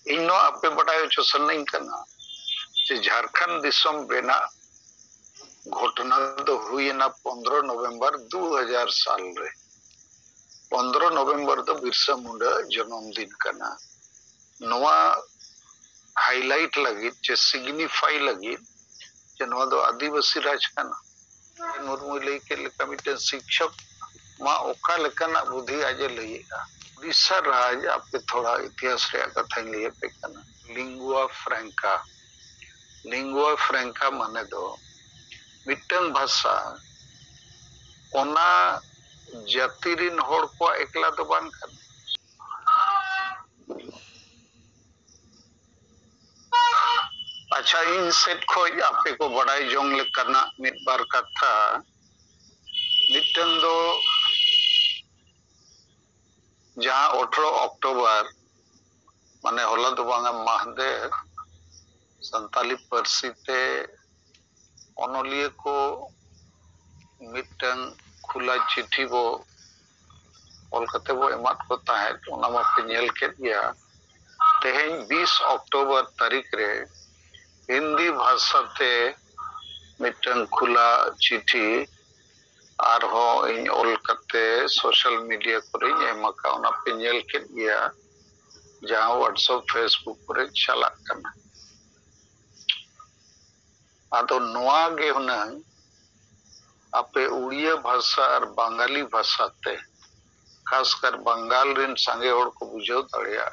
इन आपे बड़ाय चो सन्नाई कना जे झारखंड दिसम बेना घटना दो हुईना 15 नवंबर 2000 साल रे 15 नवंबर दो बिरसा मुंडा जन्मदिन कना नवा हाईलाइट लगी जे सिग्निफाई लगी जे नवा दो आदिवासी राज कना मुर्मू लई के लेका मिटे शिक्षक मा ओका लेकाना बुद्धि आजे लईगा उड़ीसा राज आपे थोड़ा इतिहास रे कथा लिए पे कना लिंगुआ फ्रैंका माने दो मिटन भाषा ओना जातिरिन होड़ को एकला तो बांग कना अच्छा इन सेट खोज आपे को बड़ाई जोंग लेकाना मिट बार कथा मिटन दो जहां 18 अक्टूबर माने होला दो बांगा महदे संताली पारसी ते ओनोलिए को मिटन खुला चिट्ठी बो कोलकाता बो एमात को ताहे ओना मापे नेल के दिया तेहें 20 अक्टूबर तारीख रे हिंदी भाषा ते मिटन खुला चिट्ठी आर हो इन ओल कते सोशल मीडिया करे एमाका ओना पे नेल के दिया जहां व्हाट्सएप फेसबुक पर चला करना आदो नोआ गे हुनंग आपे उड़िया भाषा और बंगाली भाषा ते खासकर बंगाल रिन संगे और को बुझाव दड़िया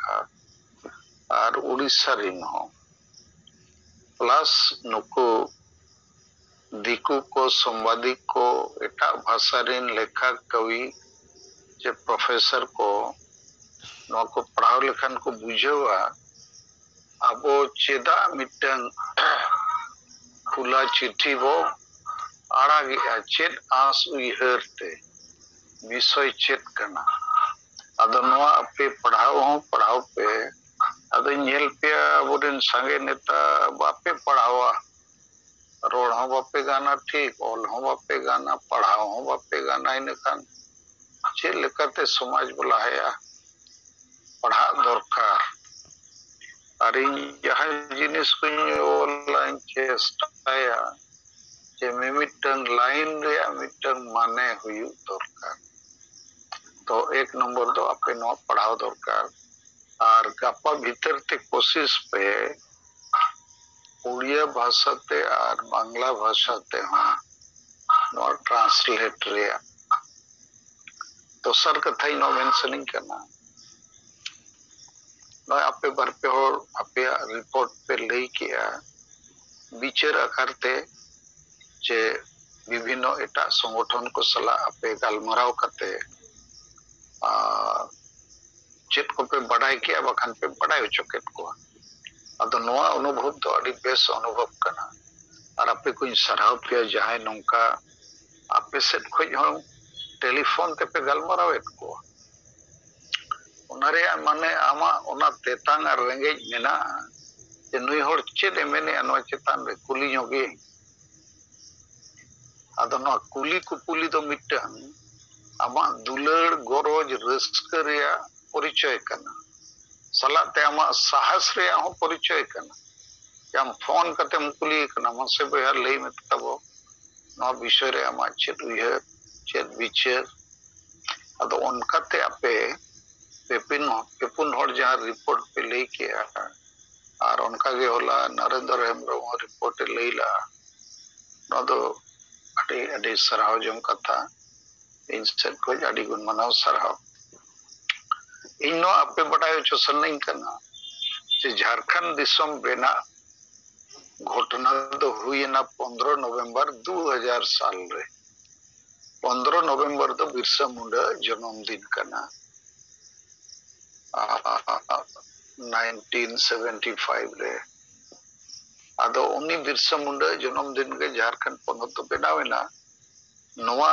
और उड़ीसा रिन हो प्लस नुको दिकु को संवादिक को एटा भाषा रिन लेखक कवि जे प्रोफेसर को नोआ को पढ़ाव लेखन को बुझावा अबो चेदा मिटन खुला चिट्ठी बो आड़ा चेद आस उयहरते विषय चेद कना अदो नोआ आपे पढ़ाओ पे अदो नेल पे अबोरेन संगे नेता बापे पढ़ावा रोड हो बापे गाना ठीक ओल हो बापे गाना पढ़ाओ हो बापे गाना इन कान चेद लेकाते समाज बोला है पढ़ा दरकार अरे यहाँ जिनिस को ऑनलाइन चेष्टाया जे मिटन लाइन रे मिटन माने हुई दरकार तो एक नंबर दो आपे नो पढ़ाओ दरकार और गापा भीतर ते कोशिश पे उड़िया भाषा ते और बांग्ला भाषा ते हाँ नो ट्रांसलेट रे तो सर कथा ही नो मेंशनिंग करना नो आपे बरपे और आपे रिपोर्ट पे ले किया विचार करते जे विभिन्न एटा संगठन को सला आपे गालमराव करते चेत को पे बढ़ाई किया बखान पे बढ़ाई चुकेत को अदो नोआ अनुभव तो अड़ी बेस अनुभव करना और आपे कोई सराव पे जहां नौका आपे सेट खोज हो टेलीफोन ते पे गालमराव एत को उनारे माने आमा उना तेतांग और रेंगे मेना जे नुई होड़ चेद एमेने अनवा चेतान रे कुली योगे अदो नोआ कुली कुपुली दो मिटन आमा दुलड़ गरज रस्क रिया परिचय करना सलाते आमा साहस रे हो परिचय करना जाम फोन कते मुकुली करना मसे बया लई में तबो नो विषय रे आमा चेद उयहर चेद विचार अदो उनकाते आपे पेपुन होड़ जहां रिपोर्ट पे ले किया और उनका गे होला नरेंद्र हेम्ब्रम रिपोर्ट लेला नो दो अडी अडी सराव जम कथा इन सेट को अडी गुण मनाव सराव इनो आपे बड़ाय चो सन्नाई कना जे झारखंड दिसम बेना घटना दो हुईना 15 नवंबर 2000 साल रे 15 नवंबर तो बिरसा मुंडा जन्मदिन कना 1975 रे आदो उनी बिरसा मुंडा जन्मदिन के झारखंड पोनत तो बेनावेना नवा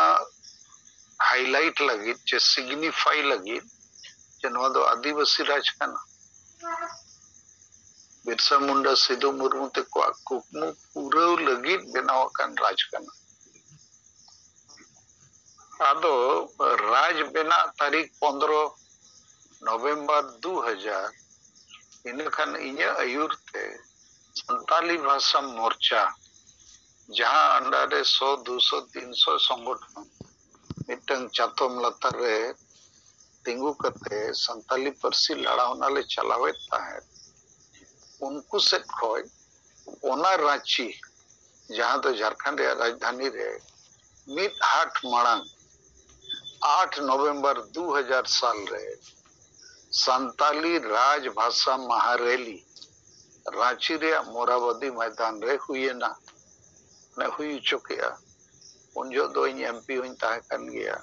हाईलाइट लगी जे सिग्निफाई लगी जे नवा दो आदिवासी राज कना बिरसा मुंडा सिधु मुर्मू ते को कुकमु पूरा लगी बेनाव कान राज कना आदो राज बेना तारीख 15 नवंबर 2000 इनखान इन्या आयुर ते संताली भाषा मोर्चा जहां अंडर रे 100 200 300 संगठन मिटंग चातम लतार रे तिंगु कते संताली परसी लड़ावना ले चलावे ताहे उनको से खोय ओना रांची जहां तो झारखंड राजधानी रे मिट हाट मांग 8 नवंबर 2000 साल रे संताली राजभाषा महारैली रांची रे मोराबादी मैदान रे हुईना ने हुई चुकिया उन जो दो एमपी हुई ताहे कन गया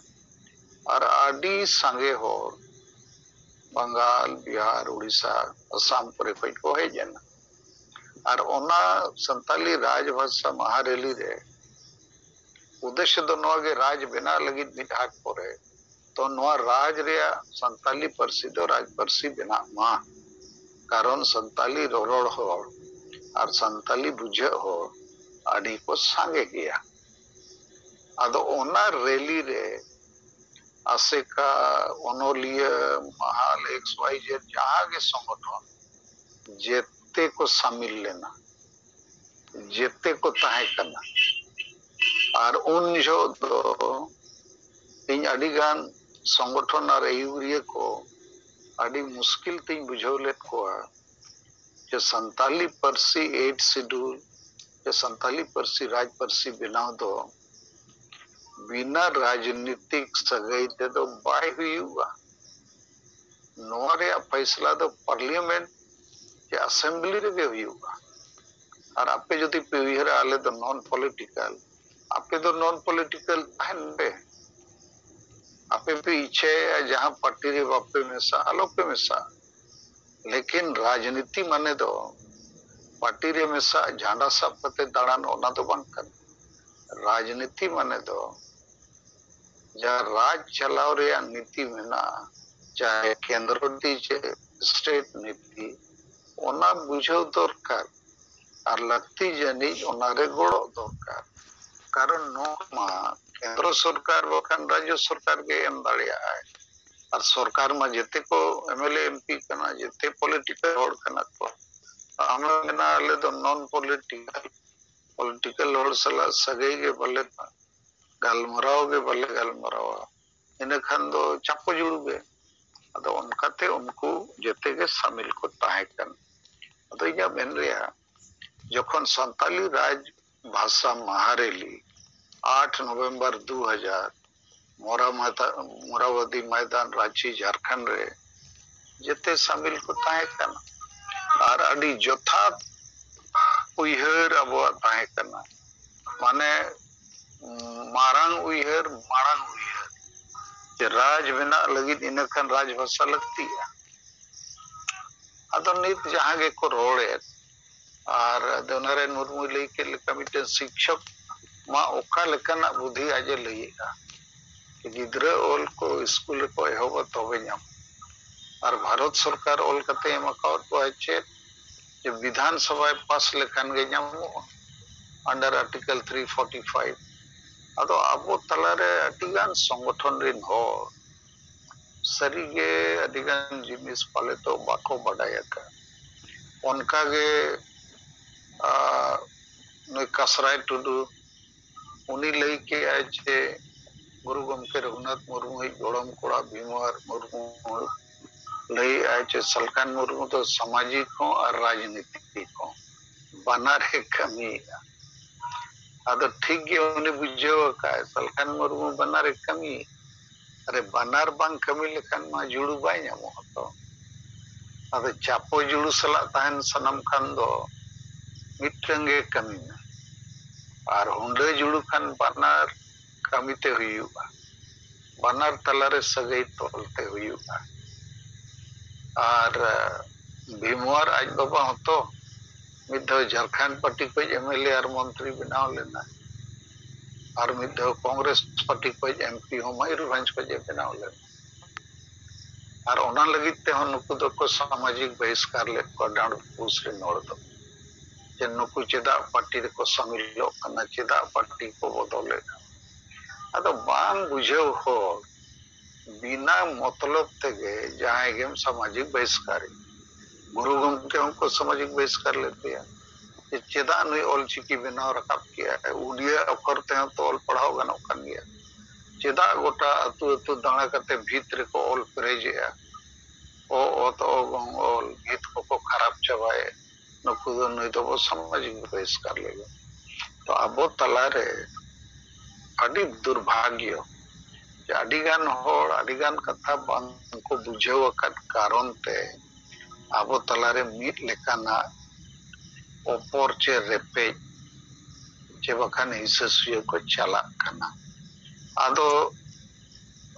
और आदि संगे हो बंगाल बिहार उड़ीसा असम पर को है जना और ओना संताली राजभाषा महारैली रे उद्देश्य दो नोगे राज बना लगी मिठाट परे तो नोआ राज रे संताली परसी दो राज परसी बना मा कारण संताली रोरोड़ हो और संताली बुझे हो आदि को सांगे गया अदो ओना रैली रे आसेका ओनोलिया महाल XYZ जहां के संगठन जेते को शामिल लेना जेते को ताहे करना और उन जो दो इन अडिगान संगठन और आयुरिया को अड़ी मुश्किल तीन बुझौलेट को जो संताली परसी 8 शेड्यूल जो संताली परसी राज परसी बनाव दो बिना राजनीतिक सगाई ते तो बाय हुआ नोरे फैसला तो पार्लियामेंट के असेंबली रे हुआ और आपे जो पे उहरा आले तो नॉन पॉलिटिकल आपे तो नॉन पॉलिटिकल है आपे पे इच्छे जहां पार्टी रे बापे में सा आलोक पे में सा लेकिन राजनीति माने तो पार्टी रे में सा झंडा सब पते दाड़ान ओना तो बांग कर राजनीति माने तो जहां राज चलाव रे नीति में ना चाहे केंद्र स्टेट नीति ओना बुझो दरकार और लगती जनी ओना रे गोड़ो दरकार कारण नोमा केंद्र सरकार बखान राज्य सरकार के एम दाड़िया है और सरकार में जेते को एमएलए एमपी करना जेते पॉलिटिकल होड़ करना को हमरा मेना ले तो नॉन पॉलिटिकल होड़ सला सगई के बल्ले गलमराव के बल्ले गलमराव इन खान दो चापो जुड़ुगे अदो उनकाते उनको जेते के शामिल को ताहे कन अदो या मेन रिया जखन संताली राज भाषा महारैली 8 नवंबर 2000 मोराबादी मैदान रांची झारखंड रे जेते शामिल को ताहे कन और अडी जथात उइहर अबो ताहे कन माने मारांग उइहर मारांग उइहर जे राज बना लगी इनखान राजभाषा लगती है अदो नित जहां के को रोड़े और दोनरे मुर्मू लई के कमिटे शिक्षक मा ओका लेकना बुद्धि आजे लईगा कि गिद्रा ओल को स्कूल को एहोब तबे नाम और भारत सरकार ओल कते एमकाउट को है जे विधानसभा पास लेखान गे नामो अंडर आर्टिकल 345 अदो अबो तलारे अटिगान संगठन रिन हो सरीगे अटिगान जिनिस पाले तो बाको बडायका उनका गे कसराय टुडू उनी लई के आज गुरु गमके रघुनाथ मुर्मू गोड़म कोड़ा भीमवार मुर्मू लई आज सलकान मुर्मू तो सामाजिक हो और राजनीतिक हो बनारे कमी अदो ठीक गे उनी बुझेव का सलकान मुर्मू बनारे कमी अरे बनार बांग कमी लेखान मा जुड़ू बाय नामो तो अदो चापो जुड़ू सला ताहन सनम खान दो मिटंगे कमी में और हुंडे जुड़ू खान बनार कमीते हुआ बनार तलारे सगई तोलते हुआ और भीमवार आज बाबा तो मिद्धो झारखंड पार्टी को एमएलए और मंत्री बनाव लेना और मिद्धो कांग्रेस पार्टी को एमपी हो मयूरभंज को बनाव लेना और ओना लगित ते नुकु दो को सामाजिक बहिष्कार ले को डांड दूसरे नोड़ दो जे नुकु चेदा पार्टी को शामिलो कना चेदा पार्टी को बदले अदो बांग बुझेव हो बिना मतलब तेगे जहां गेम सामाजिक बहिष्कारी गुरु गमके हमको सामाजिक बहिष्कार लेते हैं चेदा नुई ऑलचिकी बनाव रकाब किया उड़िया अक्षर ते तो ऑल पढ़ाओ गानों कान गया चेदा गोटा अतु अतु दाणा करते भीतर को ऑल पेरेजे ओ तो ऑल भीत को खराब चबाए नुकु दो नुई तो वो सामाजिक बहिष्कार लेगा तो अबो तलारे अड़ी दुर्भाग्य अड़ीगान होड़ अड़ीगान कथा बांग को बुझाव कारण ते अबो तलारे मीट लेकाना ओपर चे रेपे चे बखान हिंसासिया को चला कना आदो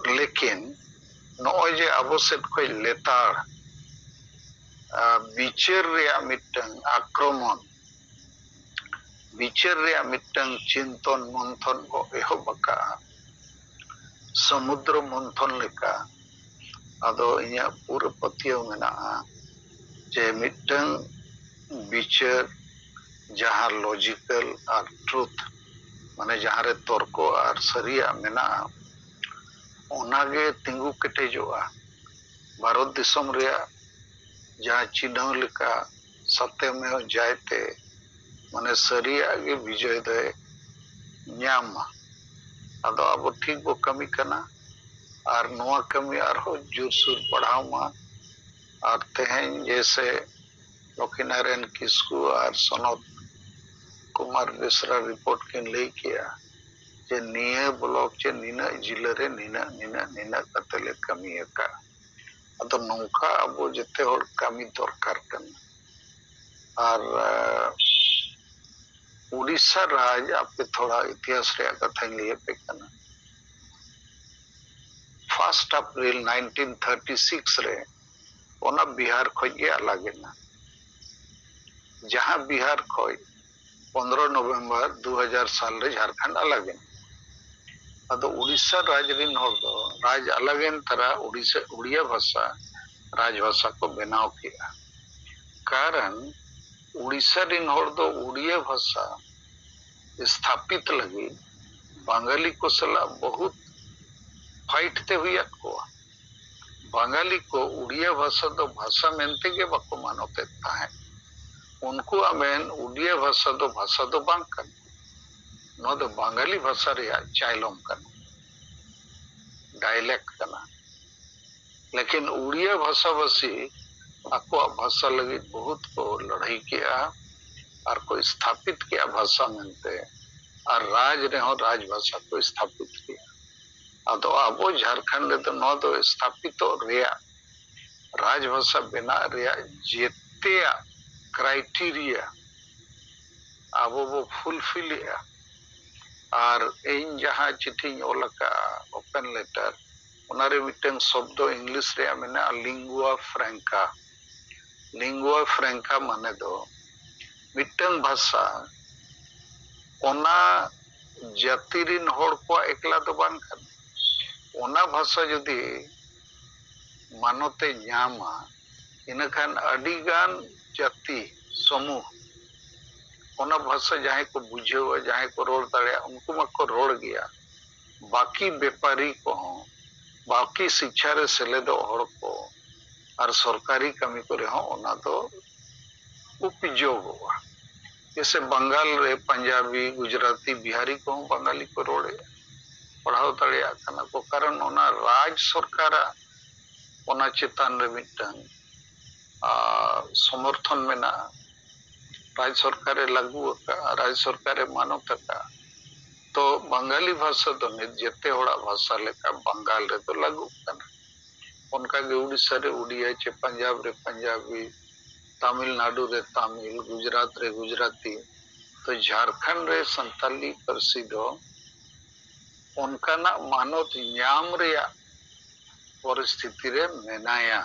लेकिन नॉय जे अबो सेट को लेताड़ बिचार रिया मिटंग आक्रमण बिचार रिया मिटंग चिंतन मंथन को एहोबका समुद्र मंथन लेका आदो इया पूरा पतियो मेना जे मिटंग बिचार जहाँ लॉजिकल और ट्रुथ माने जहाँ रे तर्क और सरिया मेना ओनागे तिंगु केटेजोआ भारत दिसम रिया जहाँ चिन्ह लेका सत्य में जायते माने सरिया गे विजय दे न्याम आदो अब ठीक बो कमी कना और नोआ कमी और हो जोरसोर बढ़ाव मा और तेहन जैसे लक्ष्मीनारायण किस्कू और सनत कुमार बेसरा रिपोर्ट के लई किया जे निये ब्लॉक चे नीना जिले रे नीना नीना नीना कतले कमी का अतो नौका अबो जते होड़ कमी दरकार कना और उड़ीसा राज आपके थोड़ा इतिहास रे कथा लिए पे कना 1 अप्रैल 1936 रे ओना बिहार खोज के अलग ना जहां बिहार खोज 15 नवंबर 2000 साल रे झारखंड अलग है अदो उड़ीसा राज रिन होड़ दो राज अलग है तरह उड़ीसा उड़िया भाषा राजभाषा को बनाव किया कारण उड़ीसा रिन होड़ दो उड़िया भाषा स्थापित लगी बंगाली को सला बहुत फाइट ते हुई को बंगाली को उड़िया भाषा दो भाषा मेनते के बाको मानते है उनको आमेन उड़िया भाषा दो बांग कन नो दो बंगाली भाषा रे चाइलम कन डायलेक्ट कना लेकिन उड़िया भाषा बसी आको भाषा लगी बहुत को लड़ाई किया और को स्थापित किया भाषा मेनते और राज ने हो राजभाषा को स्थापित किया अदो अबो झारखंड तो नो दो स्थापित रिया राजभाषा बिना रिया जेते क्राइटेरिया अबो वो फुलफिल और इन जहाँ चिट्ठी ओलका ओपन लेटर उनारे मिटन शब्द इंग्लिश रे मेना लिंगुआ फ्रैंका माने दो मिटन भाषा ओना जाति रिन होड़ को एकला तो बान कर ओना भाषा यदि मानते न्यामा इनखान अडिगान जाति समूह ओना भाषा जहाँ को बुझेवा जहाँ को रोड दाड़े उनको मको रोड गया बाकी व्यापारी को बाकी शिक्षा रे सेलेदो हड़ को और सरकारी कमी करे हो ओना तो उपयोग हुआ जैसे बंगाल रे पंजाबी गुजराती बिहारी को बंगाली को रोड़े पढ़ाओ दाड़े कना को कारण ओना राज सरकार ओना चेतान रे मिटन समर्थन मेना राज सरकार लागू राज सरकार मानत तो बंगाली भाषा तो जेते होड़ा भाषा लेका बंगाल रे तो लागू कना उनका के उड़ीसा रे उड़िया चे पंजाब रे पंजाबी तमिलनाडु रे तमिल गुजरात रे गुजराती तो झारखंड रे संताली पारसी दो उनका ना मानत न्याम रे परिस्थिति रे मेनाया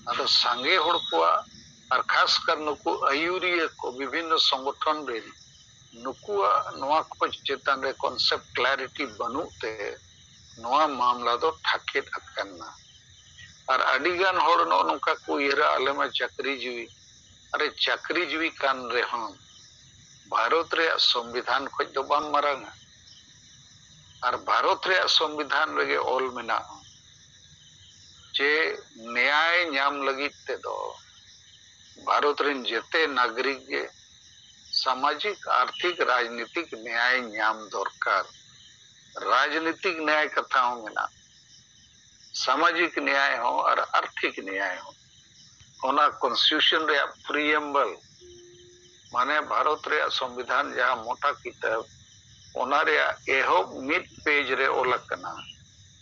अदो सांगे होड़ को और खास कर नुकु आयुरिया को विभिन्न संगठन रे नुकुआ नोआ को चेतन रे कॉन्सेप्ट क्लैरिटी बनुते नोआ मामला दो ठाकेट अकन्ना और अडिगान होड़ नो नुका को इरा आलेमा चक्री जीवी अरे चक्री जीवी कान रे हम भारत रे संविधान को दो बाम मरांगा और भारत रे संविधान रे ऑल मेना जे न्याय न्याम लगी ते दो भारत रेन जेते नागरिक के सामाजिक आर्थिक राजनीतिक न्याय नाम दरकार राजनीतिक न्याय कथा हो मेना सामाजिक न्याय हो और आर्थिक न्याय हो ओना कॉन्स्टिट्यूशन रे प्रीएम्बल माने भारत रे संविधान जहां मोटा किताब ओना रे एहो मिड पेज रे ओलकना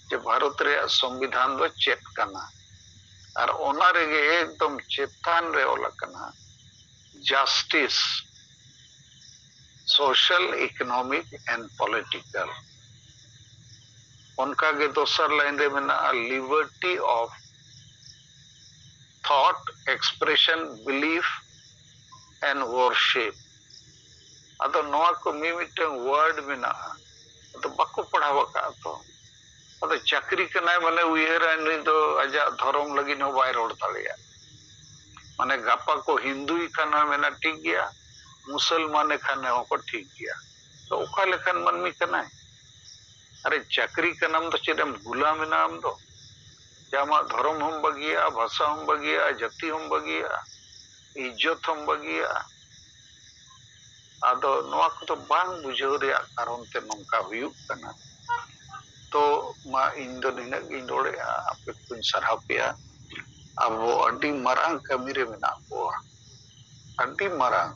जे भारत रे संविधान दो चेक कना और ओना रे एकदम चेतान रे ओलकना justice social economic and political उनका के दोसर लाइन रे मेना liberty of thought expression belief and worship अदो नोआ को मिमिटन वर्ड मेना तो बाको पढ़ावा का तो अदो चाकरी कनाय माने उयहरा नि दो आजा धर्म लगी नो बाय रोड तालिया माने गापा को हिंदू खाना मेना ठीक गया मुसलमान खाने हो को ठीक गया तो ओका लेखन मनमी कनाय अरे चाकरी कनाम तो चेदम गुलाम नाम दो जामा धर्म हम बगिया भाषा हम बगिया जाति हम बगिया इज्जत हम बगिया आदो नोआ को तो बांग बुझाव रे कारण ते नोंका हुयुक कना तो मा इन दो निना गिन रोड़े आपे कुन सरहाव पिया अब अड्डी मरांग कमी रे मेना को अड्डी मरांग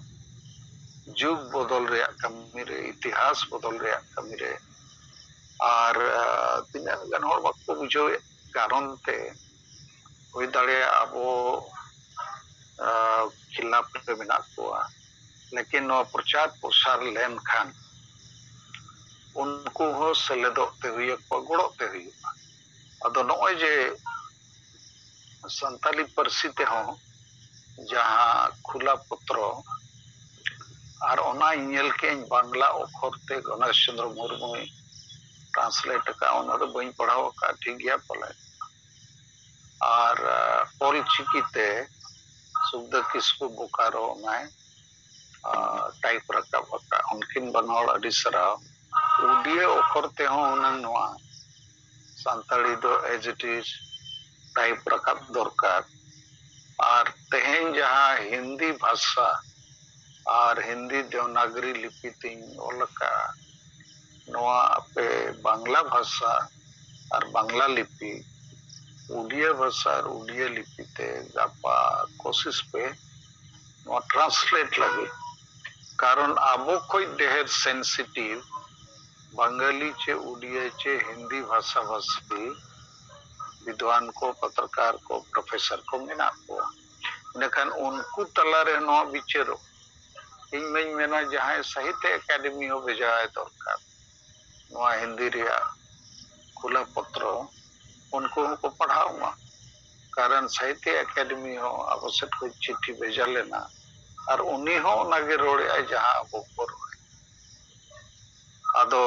जुग बदल रे कमी रे इतिहास बदल रे कमी रे और तिना गन होर बाको बुझाव कारण ते होई दाड़े अबो खिलाफ रे मेना को लेकिन नो प्रचार प्रसार लेन खान उनको हो सेलेदोते हुए पगड़ोते हुए अदो नोय जे संताली परसिते हो जहां खुला पत्र और ओना इनेल के बांग्ला अक्षर ते गणेश चंद्र मुर्मू ट्रांसलेट का ओना तो बई पढ़ाव का ठीक गया पले और ऑल चिकीते सुखदेव किस्कू बोकारो में टाइप रकाब का उनकिन बनवाड़ अडी सरा उड़िया अक्षर ते हो उनन नोआ सांताली दो as it is type Rakab दरकार और तेहेन जहां हिंदी भाषा और हिंदी देवनागरी लिपि तीन ओलका नोआ पे बांग्ला भाषा और बांग्ला लिपि उड़िया भाषा और उड़िया लिपि ते गापा कोशिश पे नोआ ट्रांसलेट लगे कारण आबो कोई देहर सेंसिटिव बंगाली चे उड़िया चे हिंदी भाषा भाषी विद्वान को पत्रकार को प्रोफेसर को मेना को नेखान उनको तला रे नो विचारो इन में मेना जहां साहित्य एकेडमी हो बेजाय दरकार नो हिंदी रिया खुला पत्र उनको को पढ़ाऊंगा कारण साहित्य एकेडमी हो आवश्यक कोई चिट्ठी भेजा लेना और उन्हीं हो नागे रोड़े जहां वो पर आदो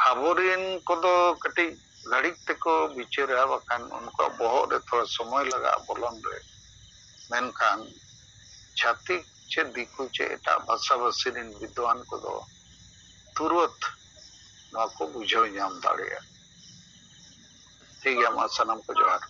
आबोरिन को तो कटी घड़ी तको बिचरा बखान उनको बहुत थोड़ा समय लगा बोलन रे मेनखान छाती चे दिकु चे एटा भाषा भाषी रिन विद्वान को दो तुरंत ना को बुझाव नाम दाड़िया ठीक है मा सनम को जोहार।